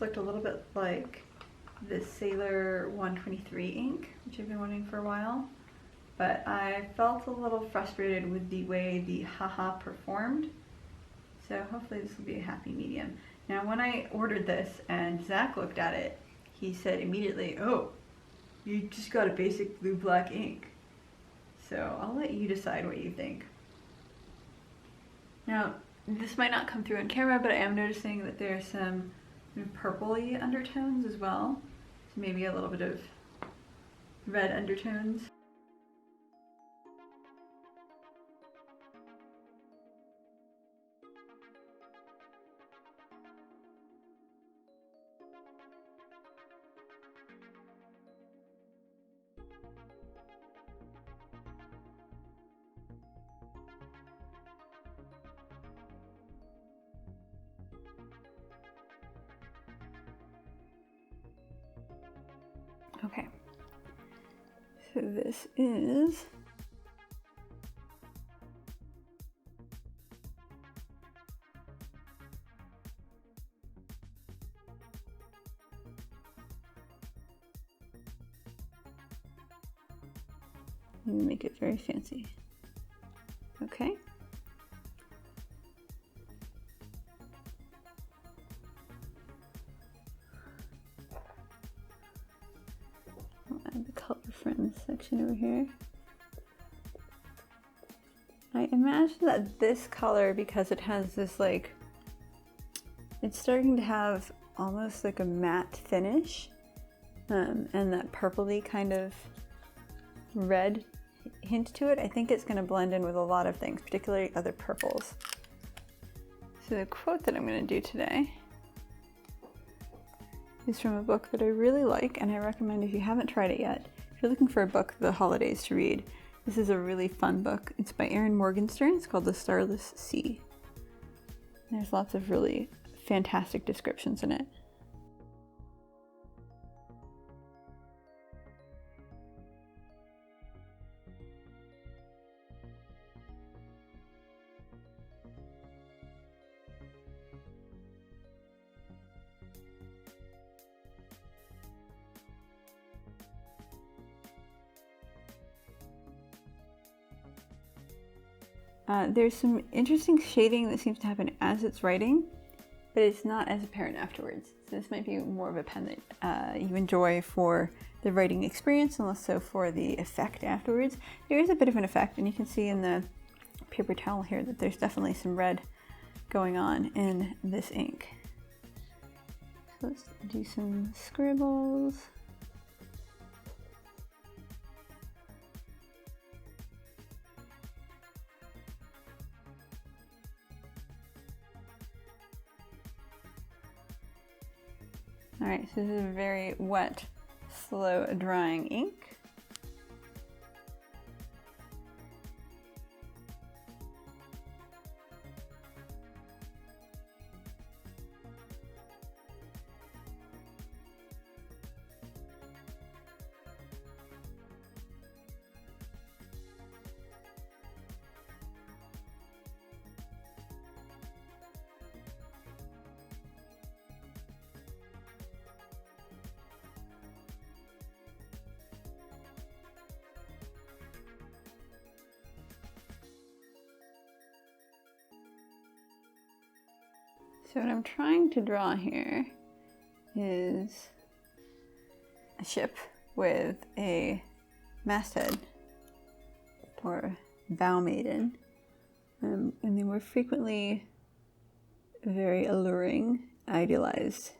looked a little bit like the Sailor 123 ink, which I've been wanting for a while, but I felt a little frustrated with the way the haha performed, so hopefully this will be a happy medium. Now when I ordered this and Zach looked at it, he said immediately, "Oh, you just got a basic blue-black ink." So I'll let you decide what you think. Now, this might not come through on camera, but I am noticing that there's some purpley undertones as well. So maybe a little bit of red undertones. Okay, so this is make it very fancy. Okay. The color friends section over here. I imagine that this color, because it has this it's starting to have almost like a matte finish, and that purpley kind of red hint to it. I think it's going to blend in with a lot of things, particularly other purples. So the quote that I'm going to do today is from a book that I really like, and I recommend if you haven't tried it yet. If you're looking for a book the holidays to read, this is a really fun book. It's by Erin. It's called The Starless Sea. There's lots of really fantastic descriptions in it. There's some interesting shading that seems to happen as it's writing, but it's not as apparent afterwards. So this might be more of a pen that you enjoy for the writing experience and less so for the effect afterwards. There is a bit of an effect, and you can see in the paper towel here that there's definitely some red going on in this ink. So let's do some scribbles. All right, so this is a very wet, slow drying ink. So what I'm trying to draw here is a ship with a masthead or bow maiden, and they were frequently very alluring, idealized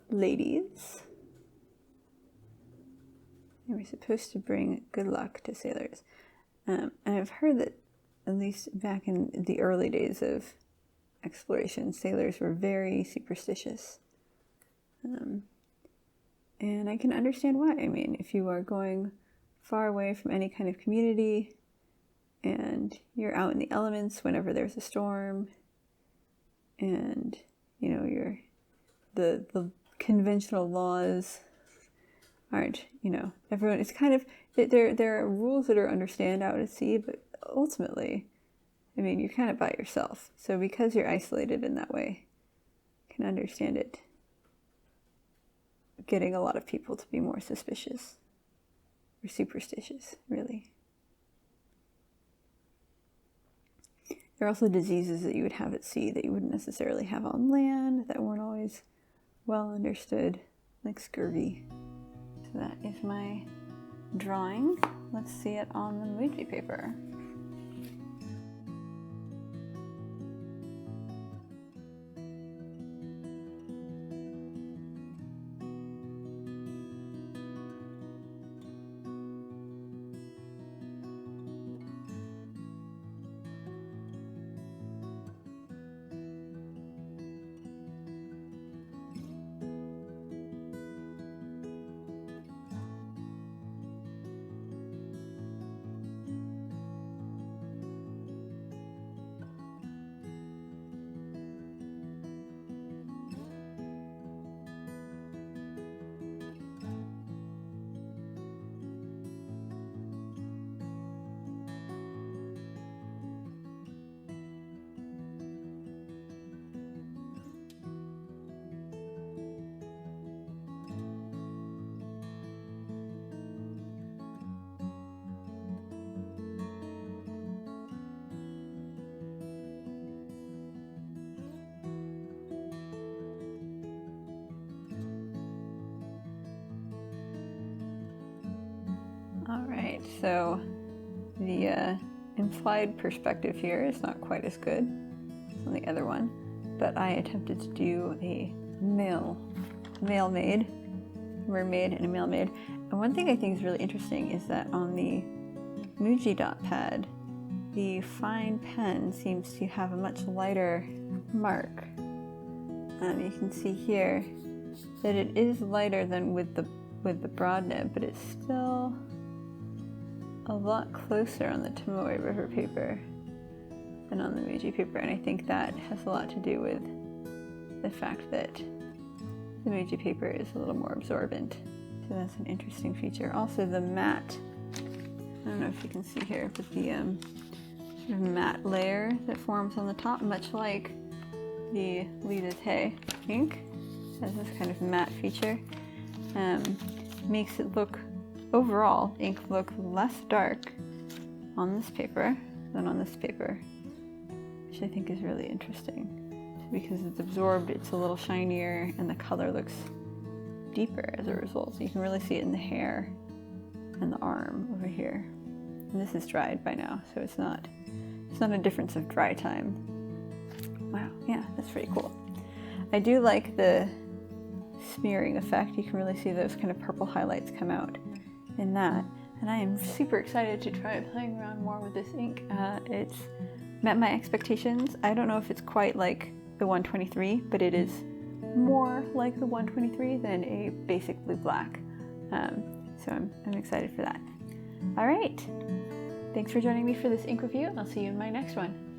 ladies. They were supposed to bring good luck to sailors. And I've heard that at least back in the early days of exploration, sailors were very superstitious. And I can understand why. I mean, if you are going far away from any kind of community and you're out in the elements whenever there's a storm, and the conventional laws aren't, everyone, it's kind of, there are rules that are understood out at sea, but ultimately, I mean, you're kind of by yourself. So because you're isolated in that way, I can can understand it getting a lot of people to be more suspicious or superstitious, really. There are also diseases that you would have at sea that you wouldn't necessarily have on land, that weren't always well understood, like scurvy. So that is my drawing. Let's see it on the Muji paper. Alright, so the implied perspective here is not quite as good as on the other one, but I attempted to do a male-made, mermaid and a male-made. And one thing I think is really interesting is that on the Muji dot pad, the fine pen seems to have a much lighter mark. You can see here that it is lighter than with the broad nib, but it's still a lot closer on the Tomoe River paper than on the Muji paper, and I think that has a lot to do with the fact that the Muji paper is a little more absorbent. So that's an interesting feature. Also the matte, I don't know if you can see here, but the sort of matte layer that forms on the top, much like the Lidate ink, has this kind of matte feature, makes it look, overall, ink look less dark on this paper than on this paper, which I think is really interesting. Because it's absorbed, it's a little shinier, and the color looks deeper as a result. So you can really see it in the hair and the arm over here. And this is dried by now, so it's not a difference of dry time. Wow, yeah, that's pretty cool. I do like the smearing effect. You can really see those kind of purple highlights come out in that. And I am super excited to try playing around more with this ink. It's met my expectations. I don't know if it's quite like the 123, but it is more like the 123 than a basic blue black. So I'm excited for that. All right, thanks for joining me for this ink review. I'll see you in my next one.